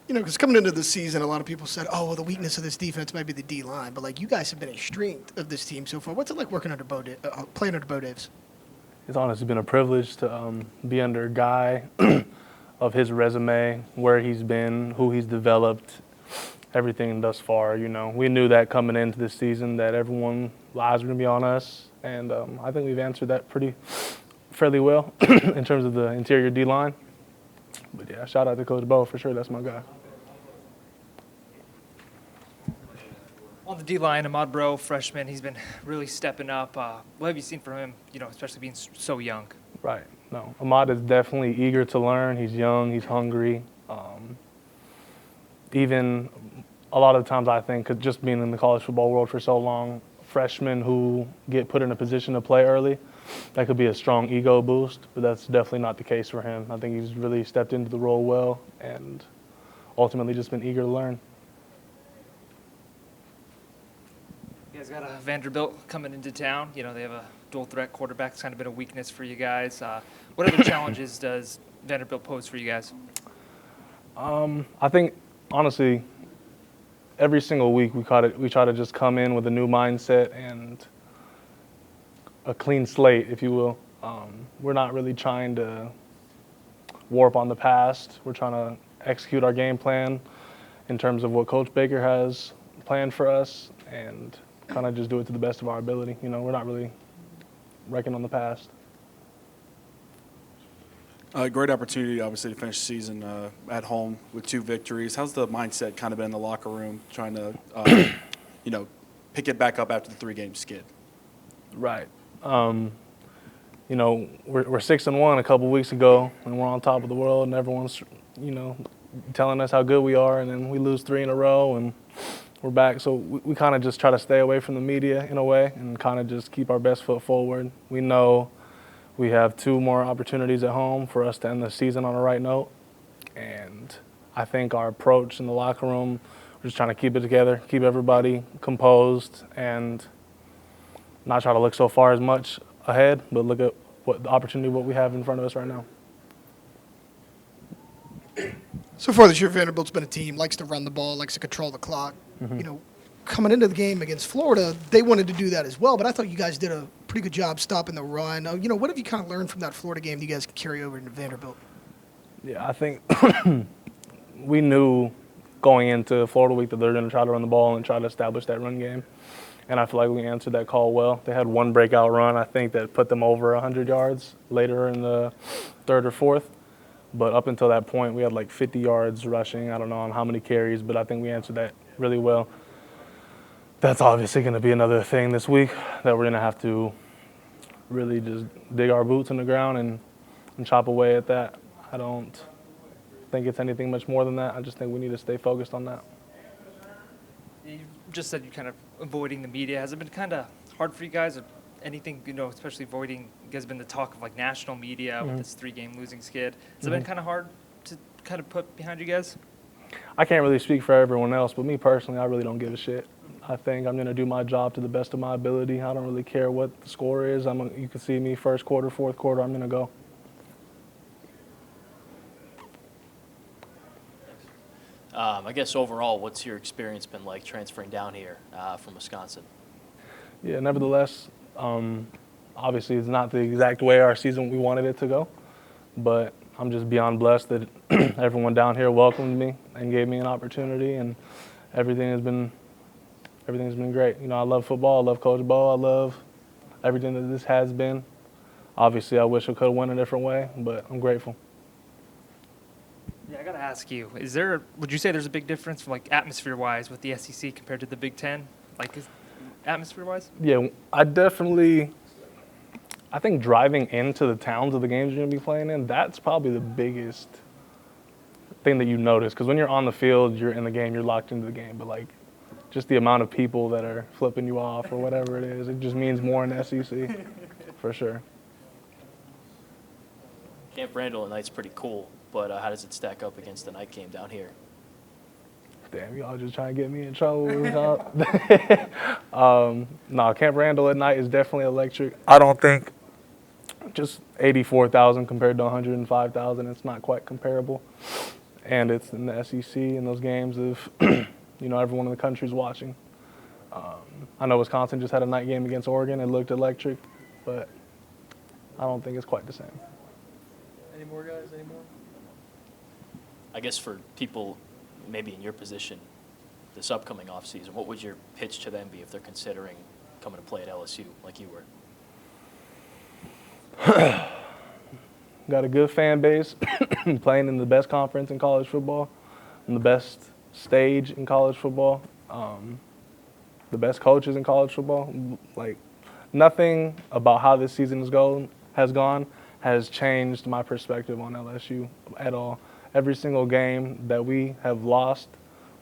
Because coming into the season, a lot of people said, oh, well, the weakness of this defense might be the D-line. But, you guys have been a strength of this team so far. What's it like working playing under Bo Davis? It's honestly been a privilege to be under a guy of his resume, where he's been, who he's developed, everything thus far. We knew that coming into this season that everyone's eyes were going to be on us. And I think we've answered that fairly well in terms of the interior D-line. But, yeah, shout out to Coach Bo for sure. That's my guy. On the D-line, Ahmad Bro, freshman, he's been really stepping up. What have you seen from him, especially being so young? Right. No, Ahmad is definitely eager to learn. He's young. He's hungry. Even a lot of times I think, 'cause just being in the college football world for so long, freshmen who get put in a position to play early, that could be a strong ego boost, but that's definitely not the case for him. I think he's really stepped into the role well and ultimately just been eager to learn. You guys got a Vanderbilt coming into town. They have a dual threat quarterback. It's kind of been a weakness for you guys. What other challenges does Vanderbilt pose for you guys? I think, honestly, every single week we try to just come in with a new mindset and a clean slate, if you will. We're not really trying to warp on the past. We're trying to execute our game plan in terms of what Coach Baker has planned for us and kind of just do it to the best of our ability. We're not really reckoning on the past. Great opportunity, obviously, to finish the season at home with 2 victories. How's the mindset kind of been in the locker room, trying to, pick it back up after the 3-game skid? Right. We're 6-1 a couple weeks ago, and we're on top of the world, and everyone's, telling us how good we are, and then we lose 3 in a row, and we're back. So we kind of just try to stay away from the media in a way and kind of just keep our best foot forward. We know we have 2 more opportunities at home for us to end the season on the right note, and I think our approach in the locker room, we're just trying to keep it together, keep everybody composed, and not try to look so far as much ahead, but look at what we have in front of us right now. So far this year, Vanderbilt's been a team, likes to run the ball, likes to control the clock. Mm-hmm. Coming into the game against Florida, they wanted to do that as well, but I thought you guys did a pretty good job stopping the run. What have you kind of learned from that Florida game that you guys can carry over into Vanderbilt? Yeah, I think we knew going into Florida week that they're going to try to run the ball and try to establish that run game. And I feel like we answered that call well. They had 1 breakout run, I think, that put them over 100 yards later in the 3rd or 4th. But up until that point, we had like 50 yards rushing. I don't know on how many carries, but I think we answered that really well. That's obviously going to be another thing this week that we're going to have to really just dig our boots in the ground and chop away at that. I don't think it's anything much more than that. I just think we need to stay focused on that. You just said you're kind of avoiding the media. Has it been kind of hard for you guys? Or anything, especially avoiding, you guys have been the talk of national media with this 3-game losing skid. Has it been kind of hard to kind of put behind you guys? I can't really speak for everyone else, but me personally, I really don't give a shit. I think I'm going to do my job to the best of my ability. I don't really care what the score is. You can see me first quarter, fourth quarter, I'm going to go. I guess overall, what's your experience been like transferring down here from Wisconsin? Yeah, nevertheless, obviously it's not the exact way our season we wanted it to go, but I'm just beyond blessed that everyone down here welcomed me and gave me an opportunity, and everything's been great. I love football. I love Coach Bo. I love everything that this has been. Obviously, I wish I could have went a different way, but I'm grateful. Yeah, I got to ask you, would you say there's a big difference from atmosphere-wise with the SEC compared to the Big Ten? Atmosphere-wise? Yeah, I think driving into the towns of the games you're going to be playing in, that's probably the biggest thing that you notice. Because when you're on the field, you're in the game, you're locked into the game. But, just the amount of people that are flipping you off or whatever it is, it just means more in the SEC, for sure. Camp Randall at night's pretty cool, but how does it stack up against the night game down here? Damn, y'all just trying to get me in trouble. No, Camp Randall at night is definitely electric. I don't think just 84,000 compared to 105,000. It's not quite comparable. And it's in the SEC in those games if, everyone in the country's watching. I know Wisconsin just had a night game against Oregon. It looked electric, but I don't think it's quite the same. Any more guys? Any more? I guess for people maybe in your position this upcoming offseason, what would your pitch to them be if they're considering coming to play at LSU like you were? Got a good fan base, playing in the best conference in college football, and the best stage in college football, the best coaches in college football. Like, nothing about how this season has gone has changed my perspective on LSU at all. Every single game that we have lost,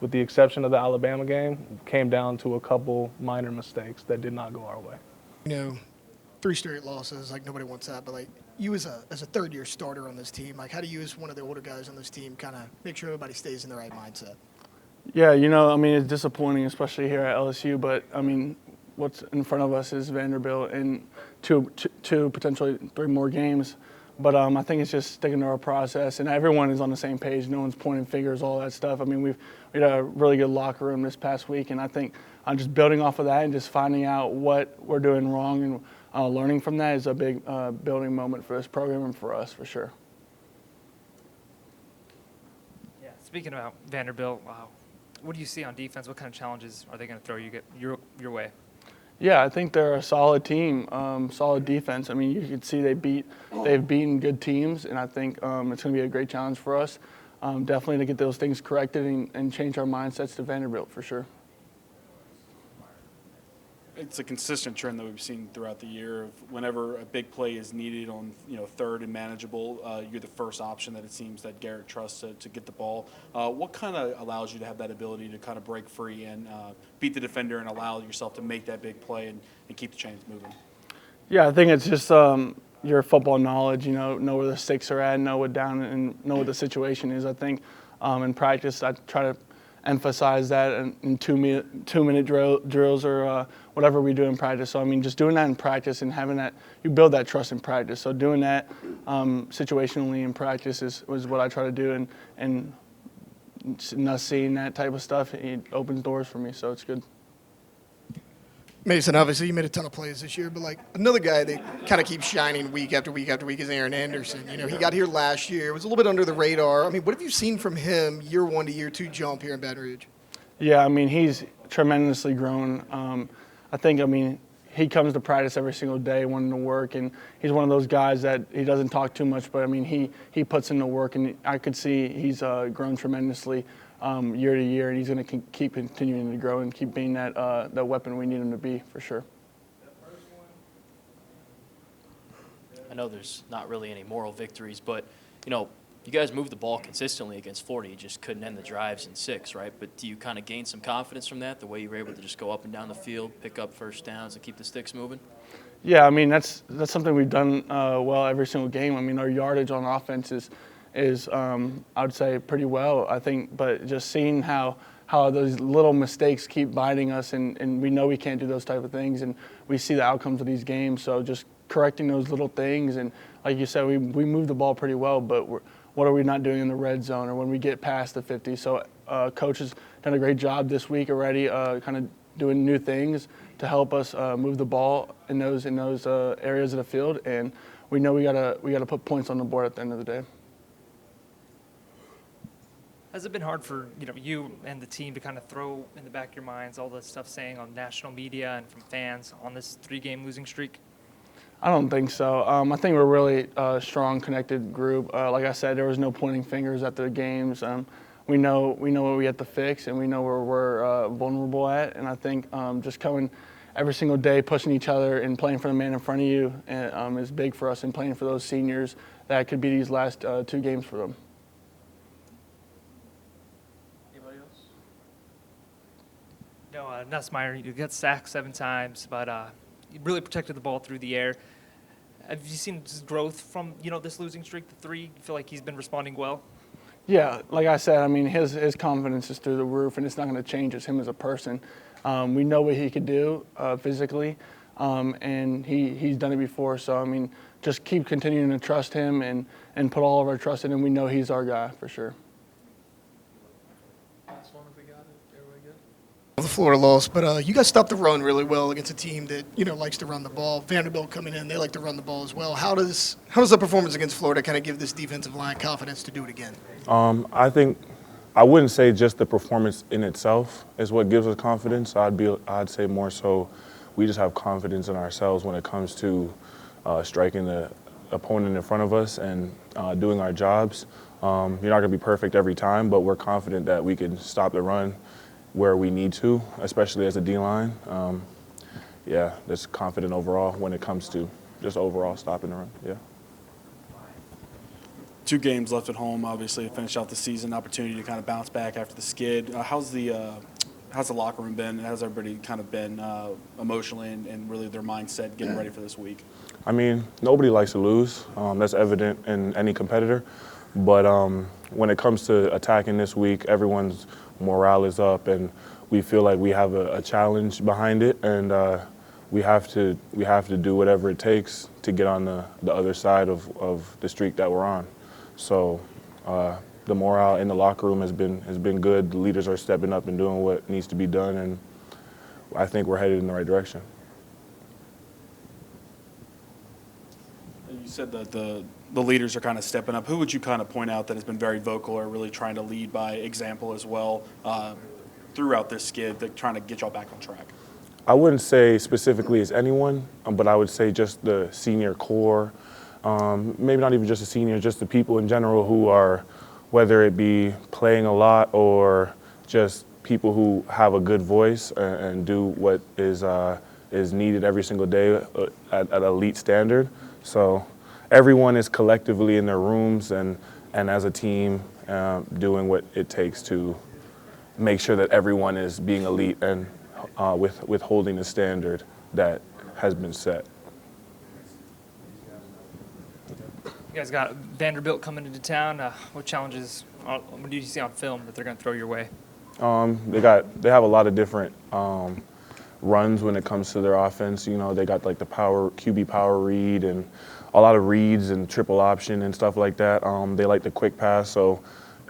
with the exception of the Alabama game, came down to a couple minor mistakes that did not go our way. 3 straight losses, like nobody wants that, but like you as a third-year starter on this team, like how do you as one of the older guys on this team kind of make sure everybody stays in the right mindset? Yeah, it's disappointing, especially here at LSU, but what's in front of us is Vanderbilt and two potentially 3 more games. But I think it's just sticking to our process, and everyone is on the same page. No one's pointing fingers, all that stuff. We had a really good locker room this past week, and I think I'm just building off of that and just finding out what we're doing wrong and learning from that is a big building moment for this program and for us, for sure. Yeah. Speaking about Vanderbilt, what do you see on defense? What kind of challenges are they going to throw your way? Yeah, I think they're a solid team, solid defense. You can see they've beaten good teams, and I think it's going to be a great challenge for us. Definitely to get those things corrected and change our mindsets to Vanderbilt for sure. It's a consistent trend that we've seen throughout the year of whenever a big play is needed on third and manageable, you're the first option that it seems that Garrett trusts to get the ball. What kind of allows you to have that ability to kind of break free and beat the defender and allow yourself to make that big play and keep the chains moving? Yeah, I think it's just your football knowledge, know where the sticks are at, know what down and know what the situation is. I think in practice I try to emphasize that in two-minute drills or whatever we do in practice. So, just doing that in practice and having that, you build that trust in practice. So doing that situationally in practice was what I try to do, and not seeing that type of stuff, it opens doors for me, so it's good. Mason, obviously you made a ton of plays this year, but like another guy that kind of keeps shining week after week after week is Aaron Anderson. He got here last year, was a little bit under the radar. What have you seen from him year 1 to year 2 jump here in Baton Rouge? Yeah, he's tremendously grown. I think, he comes to practice every single day wanting to work, and he's one of those guys that he doesn't talk too much, but he puts in the work, and I could see he's grown tremendously year to year, and he's going to keep continuing to grow and keep being that weapon we need him to be, for sure. I know there's not really any moral victories, but, you guys moved the ball consistently against Florida. You just couldn't end the drives in 6, right? But do you kind of gain some confidence from that, the way you were able to just go up and down the field, pick up first downs, and keep the sticks moving? Yeah, that's something we've done well every single game. Our yardage on offense is I would say pretty well, I think, but just seeing how those little mistakes keep biting us, and we know we can't do those type of things, and we see the outcomes of these games, so just correcting those little things, and like you said, we move the ball pretty well, but what are we not doing in the red zone or when we get past the 50? So coach has done a great job this week already, kind of doing new things to help us move the ball in those areas of the field, and we know we gotta put points on the board at the end of the day. Has it been hard for you and the team to kind of throw in the back of your minds all the stuff saying on national media and from fans on this 3-game losing streak? I don't think so. I think we're a really strong, connected group. Like I said, there was no pointing fingers at the games. We know what we have to fix, and we know where we're vulnerable at. And I think just coming every single day, pushing each other and playing for the man in front of you is big for us, and playing for those seniors that could be these last 2 games for them. Anybody else? No, Nussmeier, you got sacked 7 times, but you really protected the ball through the air. Have you seen growth from this losing streak to 3? You feel like he's been responding well? Yeah, like I said, his confidence is through the roof, and it's not going to change as him as a person. We know what he could do physically, and he's done it before. So just keep continuing to trust him and put all of our trust in him. We know he's our guy for sure. The Florida loss, but you guys stopped the run really well against a team that likes to run the ball. Vanderbilt coming in, they like to run the ball as well. How does the performance against Florida kind of give this defensive line confidence to do it again? I think I wouldn't say just the performance in itself is what gives us confidence. I'd say more so we just have confidence in ourselves when it comes to striking the opponent in front of us and doing our jobs. You're not going to be perfect every time, but we're confident that we can stop the run where we need to, especially as a D-line. Just confident overall when it comes to just overall stopping the run, yeah. 2 games left at home, obviously, to finish out the season, opportunity to kind of bounce back after the skid. How's the locker room been? How's everybody kind of been emotionally and really their mindset getting ready for this week? I mean, nobody likes to lose. That's evident in any competitor. But when it comes to attacking this week, everyone's morale is up, and we feel like we have a challenge behind it, and we have to do whatever it takes to get on the other side of the streak that we're on. So the morale in the locker room has been good. The leaders are stepping up and doing what needs to be done, and I think we're headed in the right direction. You said that the leaders are kind of stepping up. Who would you kind of point out that has been very vocal or really trying to lead by example as well throughout this skid, that trying to get y'all back on track? I wouldn't say specifically as anyone, but I would say just the senior core, maybe not even just the seniors, just the people in general who are, whether it be playing a lot or just people who have a good voice and do what is needed every single day at elite standard. So everyone is collectively in their rooms and as a team doing what it takes to make sure that everyone is being elite and with holding the standard that has been set. You guys got Vanderbilt coming into town. What challenges do you see on film that they're going to throw your way? They have a lot of different runs when it comes to their offense. They got like the QB power read and a lot of reads and triple option and stuff like that. They like the quick pass, so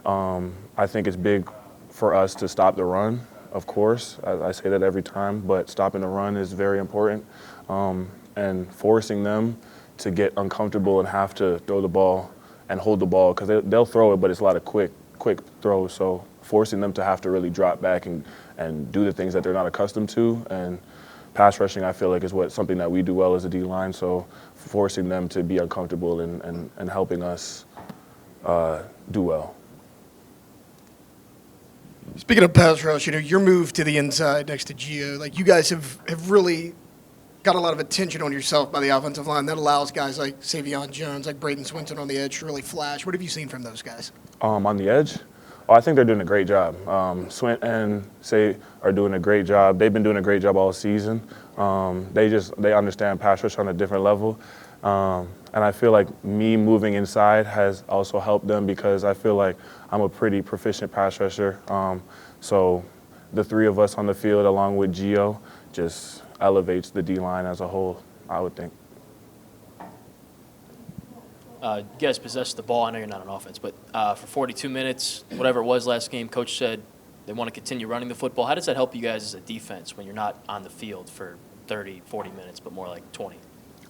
I think it's big for us to stop the run, of course. I say that every time, but stopping the run is very important, and forcing them to get uncomfortable and have to throw the ball and hold the ball, because they'll throw it, but it's a lot of quick throws. So forcing them to have to really drop back and do the things that they're not accustomed to. And pass rushing, I feel like, is something that we do well as a D-line. So forcing them to be uncomfortable and helping us do well. Speaking of pass rush, your move to the inside next to Gio, you guys have really got a lot of attention on yourself by the offensive line. That allows guys like Savion Jones, like Braden Swinton on the edge to really flash. What have you seen from those guys? On the edge? Oh, I think they're doing a great job. Swint and Say are doing a great job. They've been doing a great job all season. They understand pass rush on a different level. And I feel like me moving inside has also helped them, because I feel like I'm a pretty proficient pass rusher. So the 3 of us on the field along with Gio just elevates the D-line as a whole, I would think. You guys possessed the ball. I know you're not on offense, but for 42 minutes, whatever it was last game, Coach said they want to continue running the football. How does that help you guys as a defense when you're not on the field for 30, 40 minutes, but more like 20?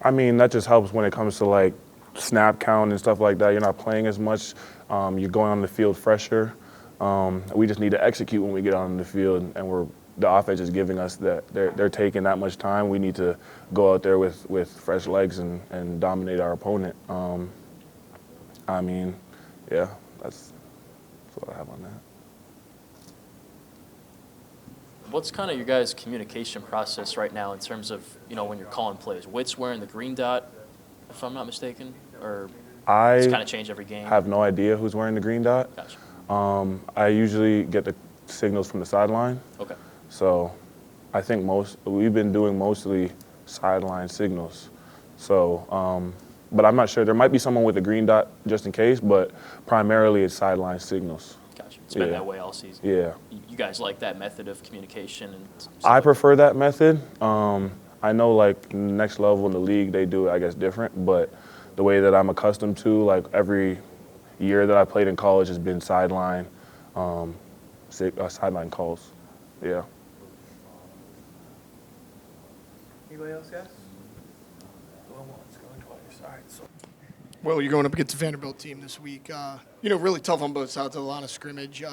I mean, that just helps when it comes to snap count and stuff like that. You're not playing as much. You're going on the field fresher. We just need to execute when we get on the field, and the offense is giving us that. They're taking that much time. We need to go out there with fresh legs and dominate our opponent. I mean, yeah, that's what I have on that. What's kind of your guys' communication process right now in terms of, when you're calling plays? Witt's wearing the green dot, if I'm not mistaken, or it's kind of change every game? I have no idea who's wearing the green dot. Gotcha. I usually get the signals from the sideline. Okay. So I think we've been doing mostly sideline signals. So, but I'm not sure. There might be someone with a green dot just in case, but primarily it's sideline signals. Gotcha. It's been that way all season. Yeah. You guys like that method of communication? I prefer that method. I know next level in the league, they do it, I guess, different, but the way that I'm accustomed to. Like every year that I played in college has been sideline calls. Yeah. Anybody else, guys? Going once, going twice. All right. So. Well, you're going up against a Vanderbilt team this week. Really tough on both sides of the line of scrimmage.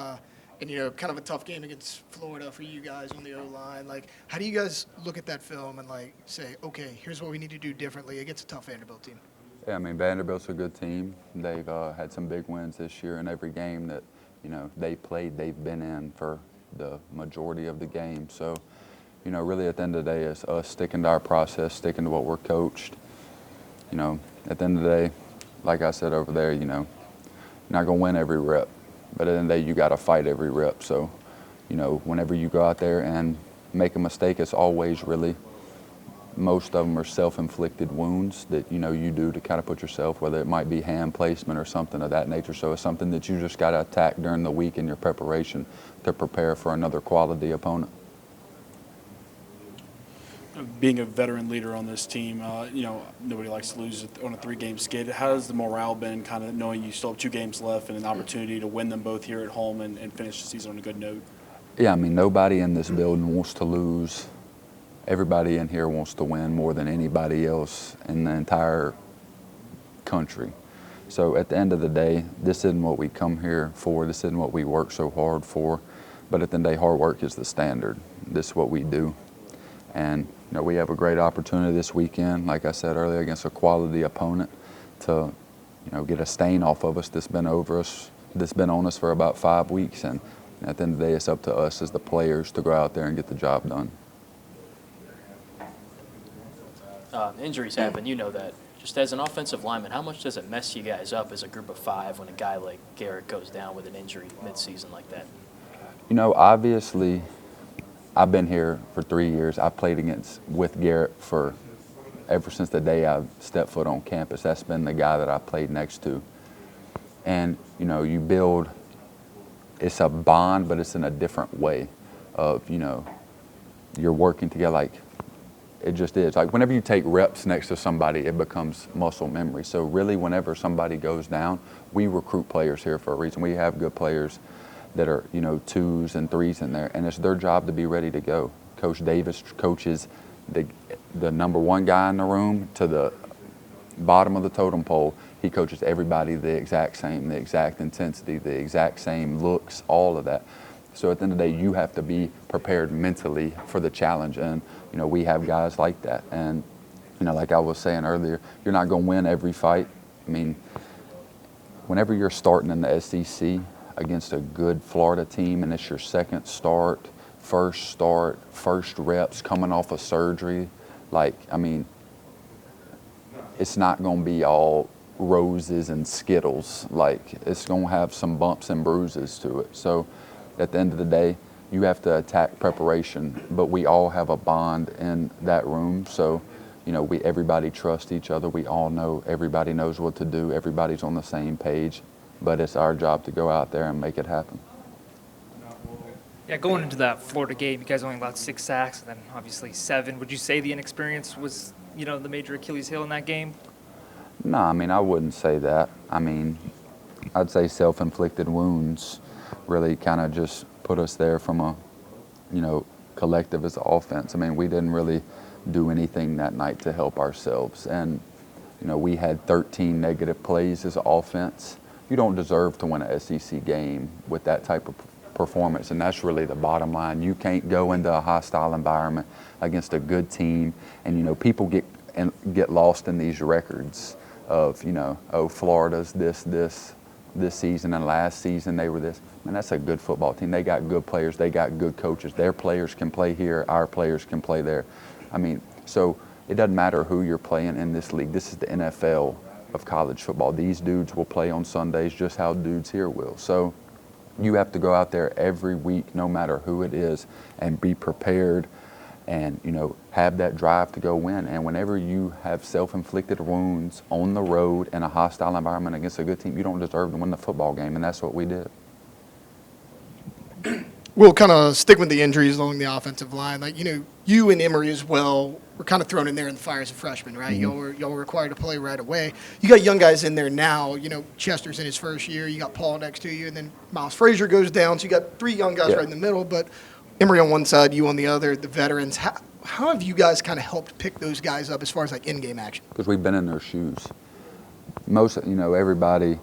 And, kind of a tough game against Florida for you guys on the O-line. Like, how do you guys look at that film and, like, say, okay, here's what we need to do differently against a tough Vanderbilt team? Yeah, I mean, Vanderbilt's a good team. They've had some big wins this year, and every game that, they played, they've been in for the majority of the game. So, really at the end of the day, it's us sticking to our process, sticking to what we're coached. At the end of the day, like I said over there, you're not going to win every rep. But at the end of the day, you got to fight every rep. So, whenever you go out there and make a mistake, it's always really, most of them are self-inflicted wounds that, you do to kind of put yourself, whether it might be hand placement or something of that nature. So it's something that you just got to attack during the week in your preparation to prepare for another quality opponent. Being a veteran leader on this team, nobody likes to lose on a 3-game skid. How has the morale been, kind of knowing you still have 2 games left and an opportunity to win them both here at home and finish the season on a good note? Yeah, I mean, nobody in this building wants to lose. Everybody in here wants to win more than anybody else in the entire country. So at the end of the day, this isn't what we come here for. This isn't what we work so hard for. But at the end of the day, hard work is the standard. This is what we do. And we have a great opportunity this weekend, like I said earlier, against a quality opponent to, get a stain off of us that's been on us for about 5 weeks. And at the end of the day, it's up to us as the players to go out there and get the job done. Injuries happen, you know that. Just as an offensive lineman, how much does it mess you guys up as a group of 5 when a guy like Garrett goes down with an injury midseason like that? Obviously, I've been here for 3 years. I played with Garrett ever since the day I stepped foot on campus. That's been the guy that I played next to. And, you build, it's a bond, but it's in a different way of, you're working together. Like, it just is. Like, whenever you take reps next to somebody, it becomes muscle memory. So really, whenever somebody goes down, we recruit players here for a reason. We have good players that are, 2s and 3s in there, and it's their job to be ready to go. Coach Davis coaches the number 1 guy in the room to the bottom of the totem pole. He coaches everybody the exact same, the exact intensity, the exact same looks, all of that. So at the end of the day, you have to be prepared mentally for the challenge, and we have guys like that. And like I was saying earlier, you're not going to win every fight. I mean, whenever you're starting in the SEC against a good Florida team and it's your second start, first reps, coming off of surgery, it's not going to be all roses and Skittles. Like, it's going to have some bumps and bruises to it. So at the end of the day, you have to attack preparation, but we all have a bond in that room. So, everybody trusts each other. We all know, everybody knows what to do. Everybody's on the same page. But it's our job to go out there and make it happen. Yeah, going into that Florida game, you guys only allowed 6 sacks and then obviously 7. Would you say the inexperience was, the major Achilles heel in that game? No, I mean, I wouldn't say that. I mean, I'd say self-inflicted wounds really kind of just put us there from a, collective as an offense. I mean, we didn't really do anything that night to help ourselves. And, we had 13 negative plays as an offense. You don't deserve to win an SEC game with that type of performance, and that's really the bottom line. You can't go into a hostile environment against a good team, and people get lost in these records of Florida's this season and last season they were this. And that's a good football team. They got good players. They got good coaches. Their players can play here. Our players can play there. I mean, so it doesn't matter who you're playing in this league. This is the NFL of college football. These dudes will play on Sundays just how dudes here will. So you have to go out there every week, no matter who it is, and be prepared and, have that drive to go win. And whenever you have self-inflicted wounds on the road in a hostile environment against a good team, you don't deserve to win the football game, and that's what we did. We'll kind of stick with the injuries along the offensive line. Like, you and Emory as well were kind of thrown in there in the fire as a freshman, right? Mm-hmm. Y'all were required to play right away. You got young guys in there now. Chester's in his first year. You got Paul next to you, and then Miles Frazier goes down. So you got three young guys Yeah. right in the middle, but Emory on one side, you on the other, the veterans. How have you guys kind of helped pick those guys up as far as like in-game action? Because we've been in their shoes. Most, everybody,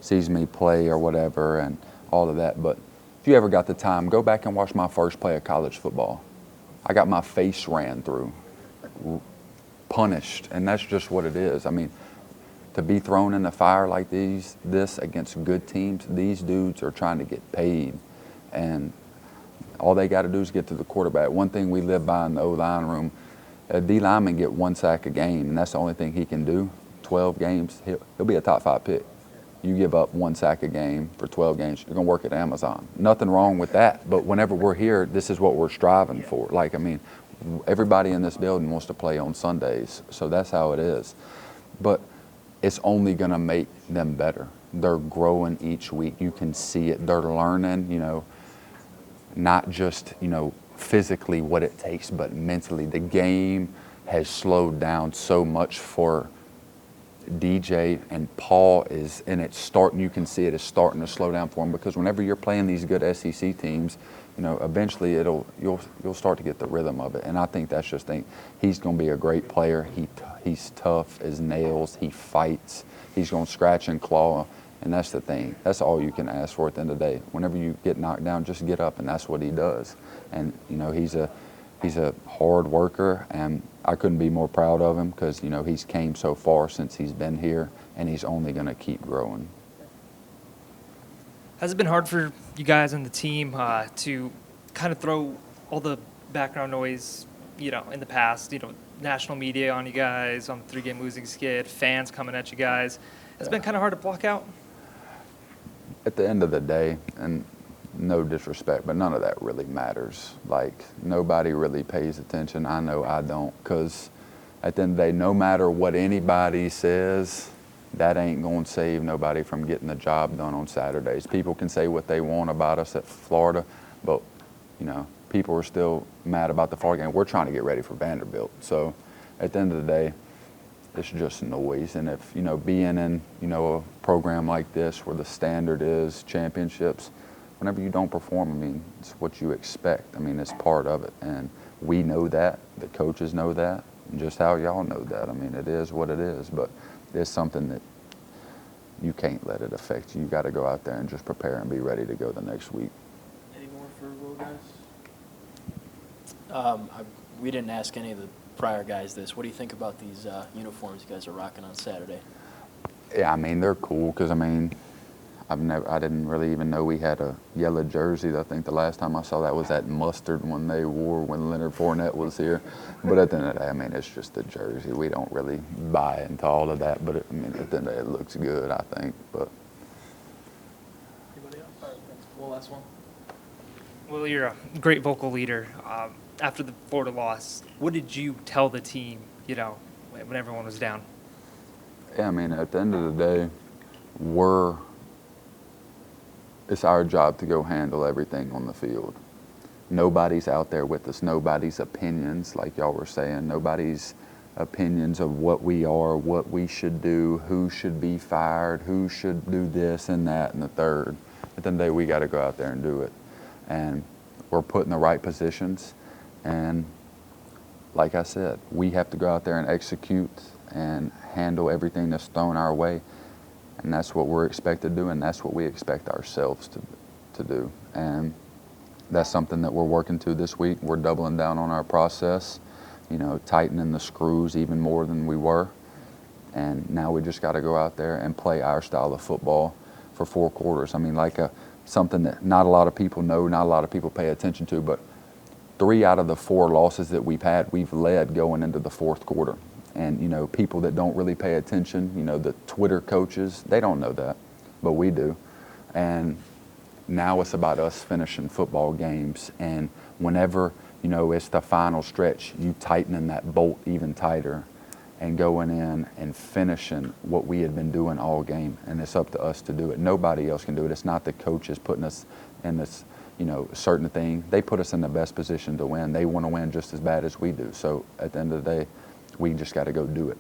sees me play or whatever and all of that. But if you ever got the time, go back and watch my first play of college football. I got my face ran through, punished, and that's just what it is. I mean, to be thrown in the fire like this against good teams, these dudes are trying to get paid, and all they got to do is get to the quarterback. One thing we live by in the O-line room, a D lineman get 1 sack a game, and that's the only thing he can do. 12 games, he'll be a top 5 pick. You give up 1 sack a game for 12 games, you're going to work at Amazon. Nothing wrong with that, but whenever we're here, this is what we're striving for. Like, I mean, everybody in this building wants to play on Sundays, so that's how it is. But it's only going to make them better. They're growing each week. You can see it. They're learning, not just, physically what it takes, but mentally. The game has slowed down so much for DJ, and Paul is, and it's starting, you can see it is starting to slow down for him, because whenever you're playing these good SEC teams, eventually you'll start to get the rhythm of it. And I think that's just he's going to be a great player. He's tough as nails. He fights. He's going to scratch and claw. And that's the thing. That's all you can ask for at the end of the day. Whenever you get knocked down, just get up, and that's what he does. And he's a hard worker, and I couldn't be more proud of him, because he's came so far since he's been here, and he's only going to keep growing. Has it been hard for you guys and the team to kind of throw all the background noise, in the past, national media on you guys, on the 3-game losing skid, fans coming at you guys? Has it been kind of hard to block out? At the end of the day, and no disrespect, but none of that really matters. Like, nobody really pays attention. I know I don't, because at the end of the day, no matter what anybody says, that ain't going to save nobody from getting the job done on Saturdays. People can say what they want about us at Florida, but, people are still mad about the Florida game. We're trying to get ready for Vanderbilt. So at the end of the day, it's just noise. And if, being in, a program like this where the standard is championships, whenever you don't perform, I mean, it's what you expect. I mean, it's part of it. And we know that. The coaches know that. And just how y'all know that. I mean, it is what it is. But it's something that you can't let it affect you. You got to go out there and just prepare and be ready to go the next week. Any more for Will, guys? We didn't ask any of the prior guys this. What do you think about these uniforms you guys are rocking on Saturday? Yeah, I mean, they're cool, because, I mean, I didn't really even know we had a yellow jersey. I think the last time I saw that was that mustard one they wore when Leonard Fournette was here. But at the end of the day, I mean, it's just a jersey. We don't really buy into all of that. But, I mean, at the end of the day, it looks good, I think. But Anybody else? One last one. Well, you're a great vocal leader. After the Florida loss, what did you tell the team, when everyone was down? yeah, I mean, at the end of the day, it's our job to go handle everything on the field. Nobody's out there with us. Nobody's opinions, like y'all were saying. Nobody's opinions of what we are, what we should do, who should be fired, who should do this and that and the third. At the end of the day, we got to go out there and do it. And we're put in the right positions. And like I said, we have to go out there and execute and handle everything that's thrown our way. And that's what we're expected to do, and that's what we expect ourselves to do. And that's something that we're working to this week. We're doubling down on our process, tightening the screws even more than we were. And now we just got to go out there and play our style of football for 4 quarters. I mean, something that not a lot of people know, not a lot of people pay attention to, but 3 out of the 4 losses that we've had, we've led going into the 4th quarter. And, people that don't really pay attention, the Twitter coaches, they don't know that, but we do. And now it's about us finishing football games. And whenever, it's the final stretch, you tightening that bolt even tighter and going in and finishing what we had been doing all game. And it's up to us to do it. Nobody else can do it. It's not the coaches putting us in this a certain thing. They put us in the best position to win. They want to win just as bad as we do. So at the end of the day, we just got to go do it.